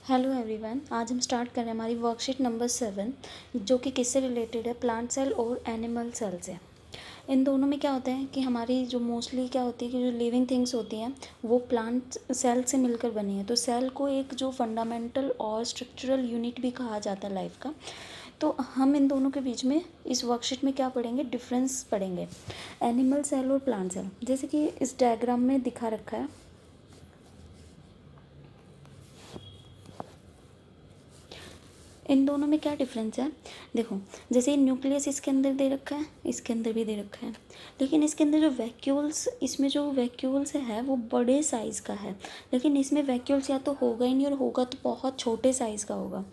Hello everyone, आज हम start कर रहे हैं हमारी वर्कशीट नंबर 7 जो कि किससे रिलेटेड है, प्लांट सेल और एनिमल सेल से। इन दोनों में क्या होता है कि हमारी जो मोस्टली क्या होती है कि जो लिविंग थिंग्स होती हैं वो प्लांट सेल से मिलकर बनी है। तो सेल को एक जो फंडामेंटल और स्ट्रक्चरल यूनिट भी कहा जाता है लाइफ का। तो हम इन दोनों के बीच में इस वर्कशीट में क्या पढ़ेंगे, डिफरेंस पढ़ेंगे, एनिमल सेल और प्लांट सेल। जैसे कि इस डायग्राम में दिखा रखा है, इन दोनों में क्या डिफरेंस है। देखो, जैसे ये न्यूक्लियस इसके अंदर दे रखा है, इसके अंदर भी दे रखा है, लेकिन इसके अंदर जो वैक्यूल्स, इसमें जो वैक्यूल्स है वो बड़े साइज़ का है, लेकिन इसमें वैक्यूल्स या तो होगा ही नहीं, और होगा तो बहुत छोटे साइज़ का होगा।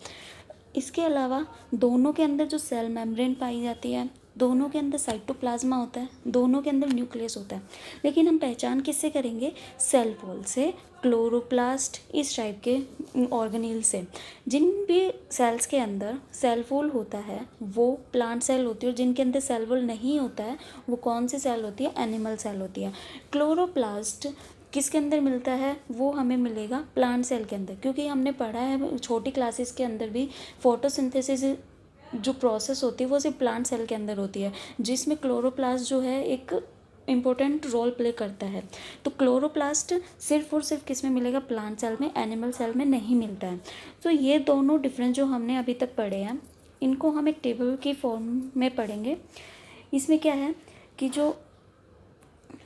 इसके अलावा दोनों के अंदर जो सेल मेम्ब्रेन पाई जाती है, दोनों के अंदर साइटोप्लाज्मा होता है, दोनों के अंदर न्यूक्लियस होता है, लेकिन हम पहचान किससे करेंगे, सेल वॉल से, क्लोरोप्लास्ट, इस टाइप के ऑर्गेनील से। जिन भी सेल्स के अंदर सेल वॉल होता है वो प्लांट सेल होती है, और जिनके अंदर सेल वॉल नहीं होता है वो कौन सी सेल होती है, एनिमल सेल होती है। क्लोरोप्लास्ट किसके अंदर मिलता है, वो हमें मिलेगा प्लांट सेल के अंदर, क्योंकि हमने पढ़ा है छोटी क्लासेस के अंदर भी फोटोसिंथेसिस जो प्रोसेस होती है वो सिर्फ प्लांट सेल के अंदर होती है, जिसमें क्लोरोप्लास्ट जो है एक इम्पोर्टेंट रोल प्ले करता है। तो क्लोरोप्लास्ट सिर्फ और सिर्फ किस में मिलेगा, प्लांट सेल में, एनिमल सेल में नहीं मिलता है। तो ये दोनों डिफरेंस जो हमने अभी तक पढ़े हैं इनको हम एक टेबल की फॉर्म में पढ़ेंगे। इसमें क्या है कि जो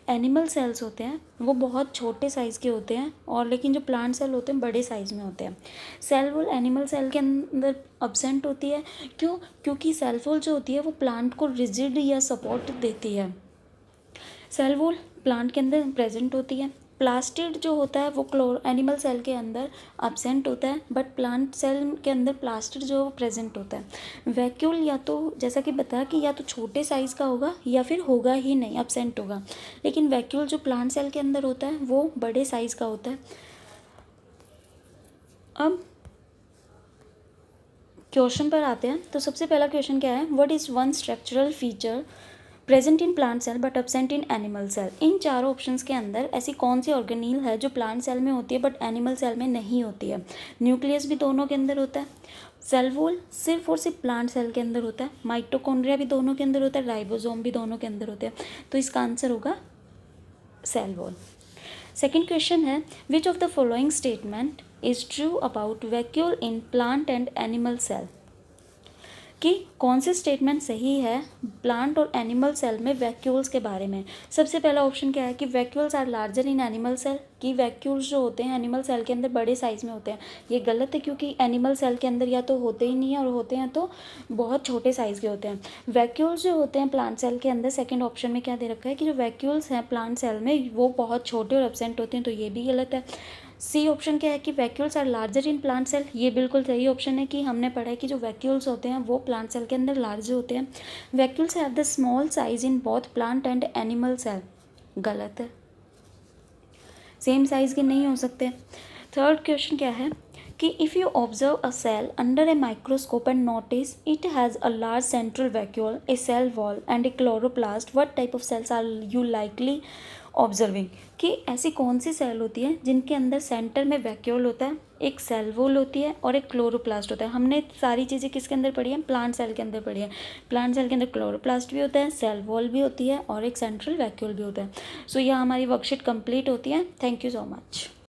एनिमल सेल्स होते हैं वो बहुत छोटे साइज़ के होते हैं, और लेकिन जो प्लांट सेल होते हैं बड़े साइज़ में होते हैं। सेल वॉल एनिमल सेल के अंदर अब्सेंट होती है, क्यों, क्योंकि सेल वॉल जो होती है वो प्लांट को रिजिड या सपोर्ट देती है। सेल वॉल प्लांट के अंदर प्रेजेंट होती है। प्लास्टिड जो होता है वो एनिमल सेल के अंदर अब्सेंट होता है, बट प्लांट सेल के अंदर प्लास्टिड जो है वो प्रेजेंट होता है। वैक्यूल या तो जैसा कि बताया कि या तो छोटे साइज़ का होगा या फिर होगा ही नहीं, अब्सेंट होगा, लेकिन वैक्यूल जो प्लांट सेल के अंदर होता है वो बड़े साइज़ का होता है। अब क्वेश्चन पर आते हैं। तो सबसे पहला क्वेश्चन क्या है, what is one structural feature present in plant cell but absent in animal cell. इन चारों ऑप्शंस के अंदर ऐसी कौन सी ऑर्गेनील है जो प्लांट सेल में होती है बट एनिमल सेल में नहीं होती है। न्यूक्लियस भी दोनों के अंदर होता है, सेल वॉल सिर्फ और सिर्फ प्लांट सेल के अंदर होता है, माइटोकॉन्ड्रिया भी दोनों के अंदर होता है, राइबोसोम भी दोनों के अंदर होते हैं। तो इसका आंसर होगा सेल वॉल। सेकेंड क्वेश्चन है, which of the following statement is true about vacuole in plant and animal cell. कि कौन से स्टेटमेंट सही है प्लांट और एनिमल सेल में वैक्यूल्स के बारे में। सबसे पहला ऑप्शन क्या है कि vacuoles are larger in animal cell, कि वैक्यूल्स जो होते हैं एनिमल सेल के अंदर बड़े साइज़ में होते हैं। ये गलत है, क्योंकि एनिमल सेल के अंदर या तो होते ही नहीं है, और होते हैं तो बहुत छोटे साइज़ के होते हैं। वैक्यूल्स जो होते हैं प्लांट सेल के अंदर, सेकेंड ऑप्शन में क्या दे रखा है कि जो वैक्यूल्स हैं प्लांट सेल में वो बहुत छोटे और एब्सेंट होते हैं, तो ये भी गलत है। सी ऑप्शन क्या है कि vacuoles are larger in plant cell, ये बिल्कुल सही ऑप्शन है कि हमने पढ़ा है कि जो वैक्यूल्स होते हैं वो प्लांट सेल के अंदर लार्ज होते हैं। Vacuoles have the small size in both plant and animal cell, गलत है, सेम साइज के नहीं हो सकते। थर्ड क्वेश्चन क्या है कि if you observe a cell under a microscope and notice it has a large central vacuole, a cell wall and a chloroplast, what type of cells are you likely observing. कि ऐसी कौन सी cell होती है जिनके अंदर centre में vacuole होता है, एक सेल वॉल होती है और एक क्लोरोप्लास्ट होता है। हमने सारी चीज़ें किसके अंदर पढ़ी है, प्लांट सेल के अंदर पढ़ी है। प्लांट सेल के अंदर क्लोरोप्लास्ट भी होता है, सेल वॉल भी होती है और एक सेंट्रल वैक्यूल भी होता है। सो यह हमारी वर्कशीट कंप्लीट होती है। Thank you so much.